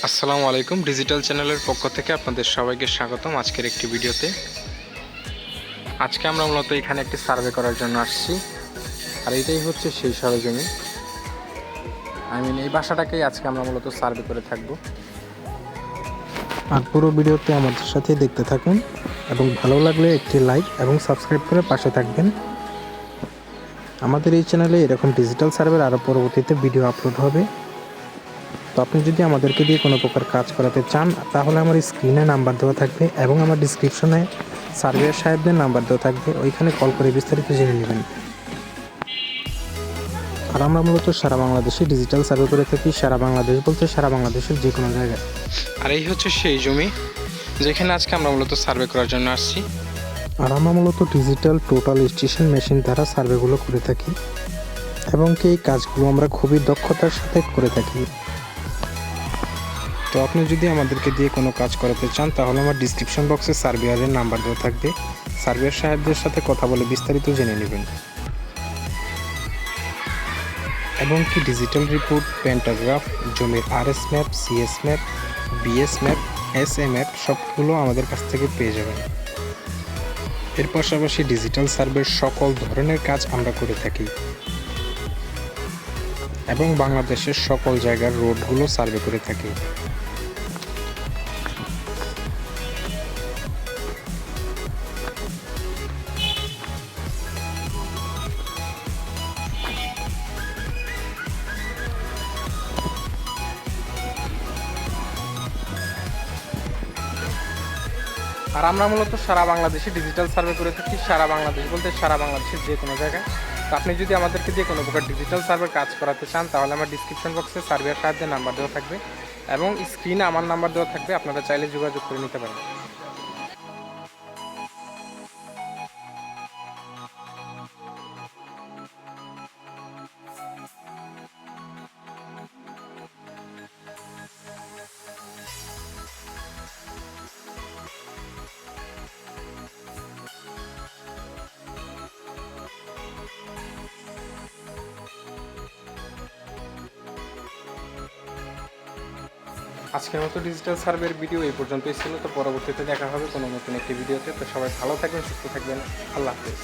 আসসালামু আলাইকুম। ডিজিটাল চ্যানেলের পক্ষ থেকে আপনাদের সবাইকে স্বাগতম আজকের একটি ভিডিওতে। আজকে আমরা মূলত এখানে একটি সার্ভে করার জন্য আসছি, আর এটাই হচ্ছে সেই সরজমি। এই বাসাটাকেই আজকে আমরা মূলত সার্ভে করে থাকব। আর পুরো ভিডিওতে আমাদের সাথে দেখতে থাকুন এবং ভালো লাগলে একটি লাইক এবং সাবস্ক্রাইব করে পাশে থাকবেন। আমাদের এই চ্যানেলে এরকম ডিজিটাল সার্ভের আরও পরবর্তীতে ভিডিও আপলোড হবে। তো আপনি যদি আমাদেরকে দিয়ে কোনো প্রকার কাজ করাতে চান তাহলে আমার স্ক্রিনে নাম্বার দেওয়া থাকবে এবং আমার ডিসক্রিপশনে সার্ভেয়ার সাহেবদের নাম্বার দেওয়া থাকবে, ওইখানে কল করে বিস্তারিত জেনে নেবেন। আর আমরা মূলত সারা বাংলাদেশে ডিজিটাল সার্ভে করে থাকি। সারা বাংলাদেশ বলতে সারা বাংলাদেশের যে কোনো জায়গায়। আর এই হচ্ছে সেই জমি যেখানে আজকে আমরা মূলত সার্ভে করার জন্য আসছি। আর আমরা মূলত ডিজিটাল টোটাল স্টেশন মেশিন দ্বারা সার্ভেগুলো করে থাকি এবং এই কাজগুলো আমরা খুবই দক্ষতার সাথে করে থাকি। তো আপনি যদি আমাদেরকে দিয়ে কোনো কাজ করাতে চান তাহলে আমার ডিসক্রিপশন বক্সে সার্ভেয়ারের নাম্বার দেওয়া থাকবে, সার্ভেয়ার সাহেবদের সাথে কথা বলে বিস্তারিত জেনে নেবেন। এবং কি ডিজিটাল রিপোর্ট, পেন্টাগ্রাফ, জমির RS map, CS map, BS map, SA map সবগুলো আমাদের কাছ থেকে পেয়ে যাবেন। এর পাশাপাশি ডিজিটাল সার্ভের সকল ধরনের কাজ আমরা করে থাকি এবং বাংলাদেশের সকল জায়গার রোডগুলো সার্ভে করে থাকি। আর আমরা মূলত সারা বাংলাদেশে ডিজিটাল সার্ভে করে থাকি। সারা বাংলাদেশ বলতে সারা বাংলাদেশের যে কোনো জায়গায়। তো আপনি যদি আমাদেরকে দিয়ে কোনো প্রকার ডিজিটাল সার্ভে কাজ করাতে চান তাহলে আমার ডিসক্রিপশন বক্সে সার্ভেয়ার সাহায্যে নাম্বার দেওয়া থাকবে এবং স্ক্রিনে আমার নাম্বার দেওয়া থাকবে, আপনারা চাইলে যোগাযোগ করে নিতে পারেন। আজকের মতো ডিজিটাল সার্ভের ভিডিও এই পর্যন্তই ছিল। তো পরবর্তীতে দেখা হবে কোনো নতুন একটি ভিডিওতে। তো সবাই ভালো থাকবেন, সুস্থ থাকবেন। আল্লাহ হাফেজ।